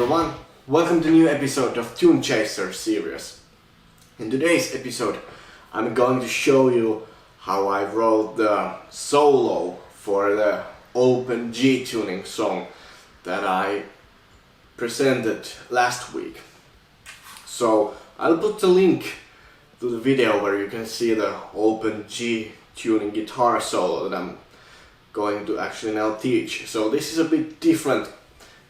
everyone, welcome to a new episode of Tunechaser series. In today's episode I'm going to show you how I wrote the solo for the open G tuning song that I presented last week. So I'll put the link to the video where you can see the open G tuning guitar solo that I'm going to actually now teach. So this is a bit different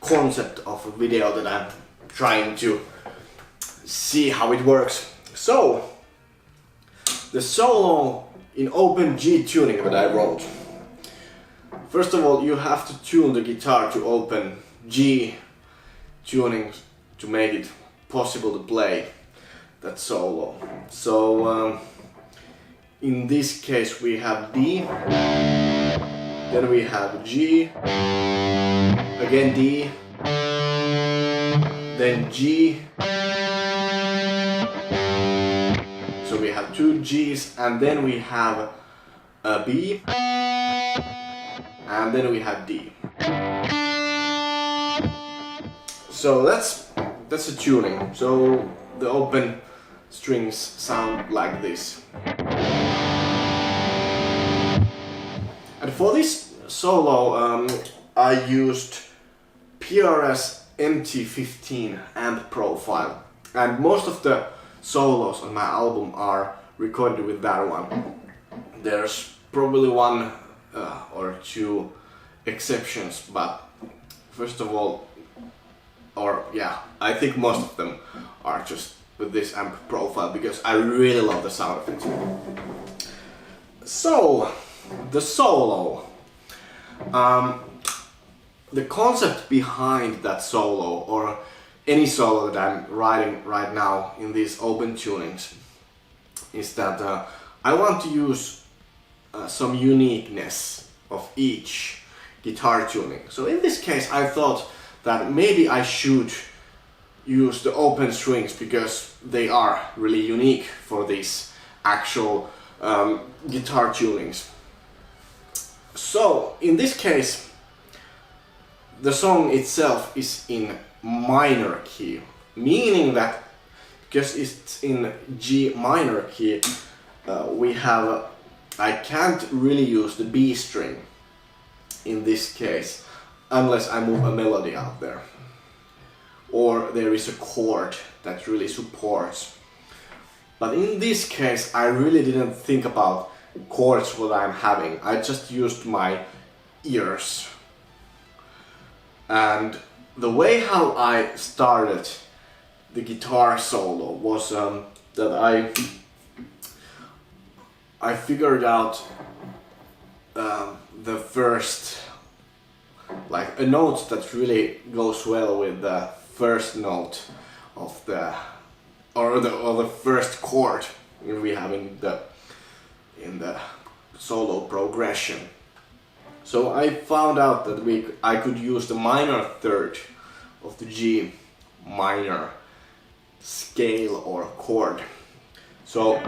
concept of a video that I'm trying to see how it works. So the solo in open G tuning that I wrote. First of all, you have to tune the guitar to open G tuning to make it possible to play that solo. So in this case we have D, then we have G, again D, then G, so we have two G's, and then we have a B, and then we have D. So that's a tuning. So the open strings sound like this. And for this solo I used PRS MT15 amp profile, and most of the solos on my album are recorded with that one. There's probably one or two exceptions, but first of all, I think most of them are just with this amp profile because I really love the sound of it. So the solo, the concept behind that solo, or any solo that I'm writing right now in these open tunings, is that I want to use some uniqueness of each guitar tuning. So in this case I thought that maybe I should use the open strings because they are really unique for these actual guitar tunings. So in this case the song itself is in minor key, meaning that because it's in G minor key, I can't really use the B string in this case unless I move a melody out there, or there is a chord that really supports. But in this case I really didn't think about chords what I'm having. I just used my ears. And the way how I started the guitar solo was that I figured out the first, like a note that really goes well with the first note of the first chord we have in the solo progression. So I found out that I could use the minor third of the G minor scale or chord. So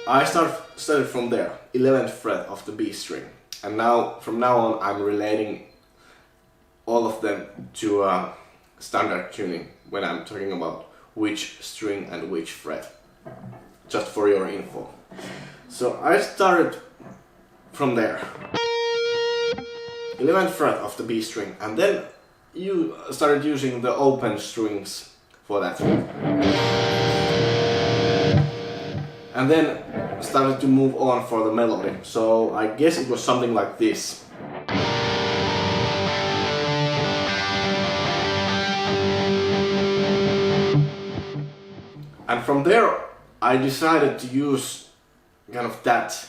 I started from there, 11th fret of the B string, and now from now on I'm relating all of them to standard tuning when I'm talking about which string and which fret, just for your info. So I started from there, 11th fret of the B string, and then you started using the open strings for that, and then started to move on for the melody. So I guess it was something like this. And from there I decided to use kind of that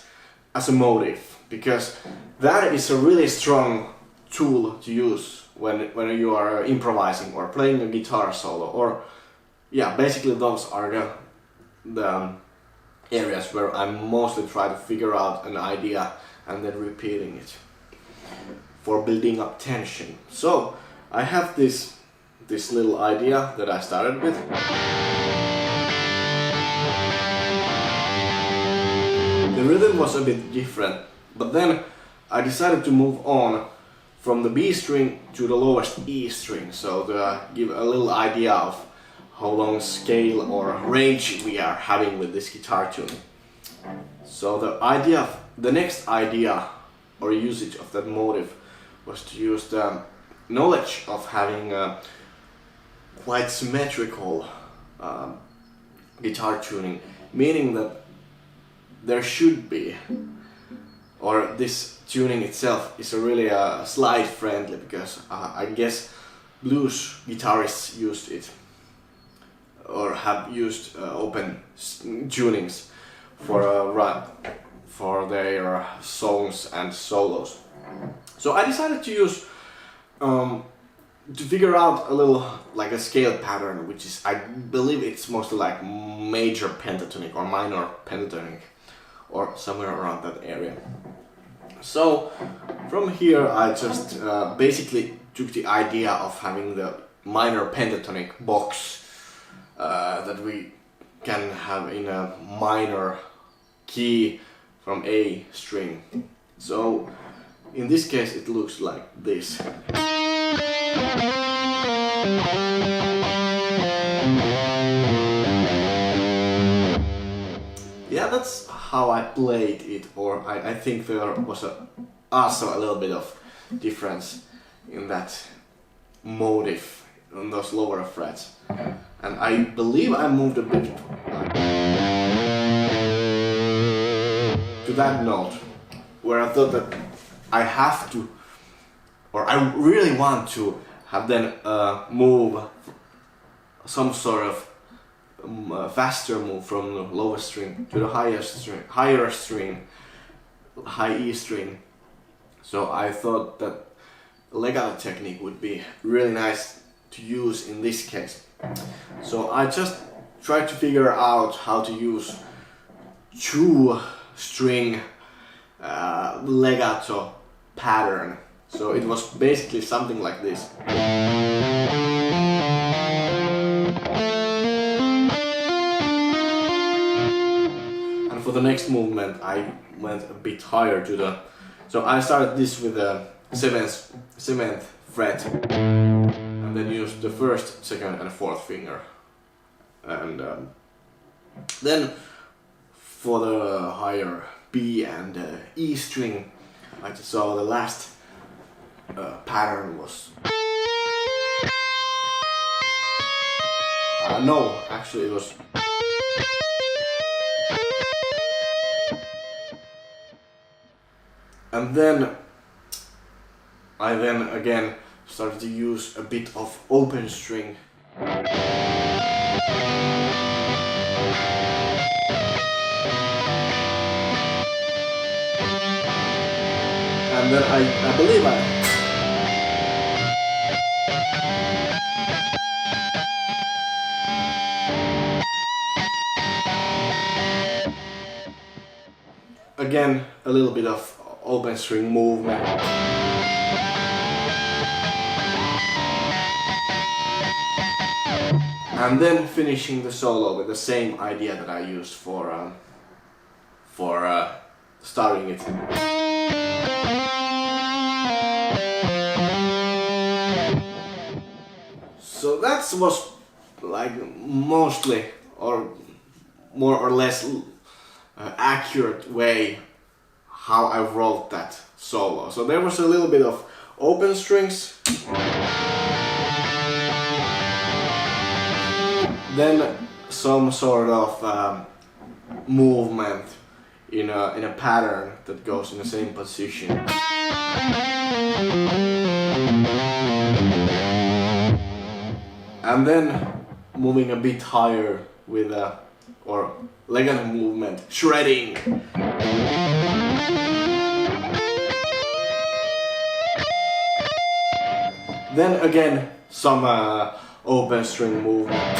as a motive, because that is a really strong tool to use when you are improvising or playing a guitar solo, or basically those are the areas where I mostly try to figure out an idea and then repeating it for building up tension. So I have this little idea that I started with. The rhythm was a bit different, but then I decided to move on from the B string to the lowest E string, so to give a little idea of how long scale or range we are having with this guitar tuning. So the next idea or usage of that motive was to use the knowledge of having a quite symmetrical guitar tuning, meaning that there should be, or this tuning itself is really slide friendly, because I guess blues guitarists used it or have used open tunings for their songs and solos. So I decided to use to figure out a little like a scale pattern, which is, I believe it's mostly like major pentatonic or minor pentatonic or somewhere around that area. So from here I just basically took the idea of having the minor pentatonic box that we can have in a minor key from A string. So in this case it looks like this. Yeah, that's how I played it, or I think there was also a little bit of difference in that motive on those lower frets. And I believe I moved a bit to that note, where I thought that I have to, or I really want to have then move some sort of faster move from the lowest string to the higher string, high E string. So I thought that legato technique would be really nice to use in this case. So I just tried to figure out how to use 2-string legato pattern. So it was basically something like this. And for the next movement I went a bit higher to the... So I started this with the 7th fret and then used the 1st, 2nd and 4th finger. And then for the higher B and E string, I just saw the last pattern was... no, actually it was... And then I again started to use a bit of open string. And then I believe again a little bit of open string movement. And then finishing the solo with the same idea that I used for starting it. So that was like mostly or more or less accurate way how I wrote that solo. So there was a little bit of open strings, then some sort of movement in a pattern that goes in the same position. And then moving a bit higher with or legato movement, shredding. Then again some open string movement.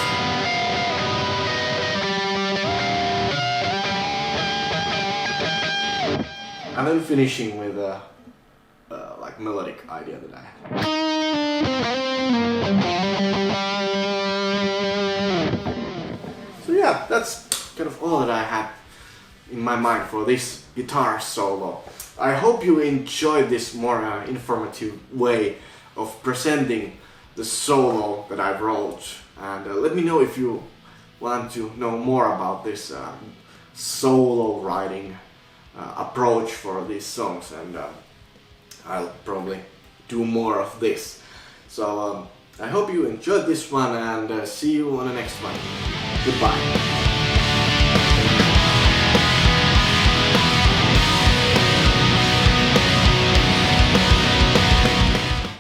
And then finishing with a like melodic idea that I had. So yeah, that's kind of all that I had in my mind for this guitar solo. I hope you enjoyed this more informative way of presenting the solo that I wrote, and let me know if you want to know more about this solo writing approach for these songs, and I'll probably do more of this. So I hope you enjoyed this one, and see you on the next one. Goodbye.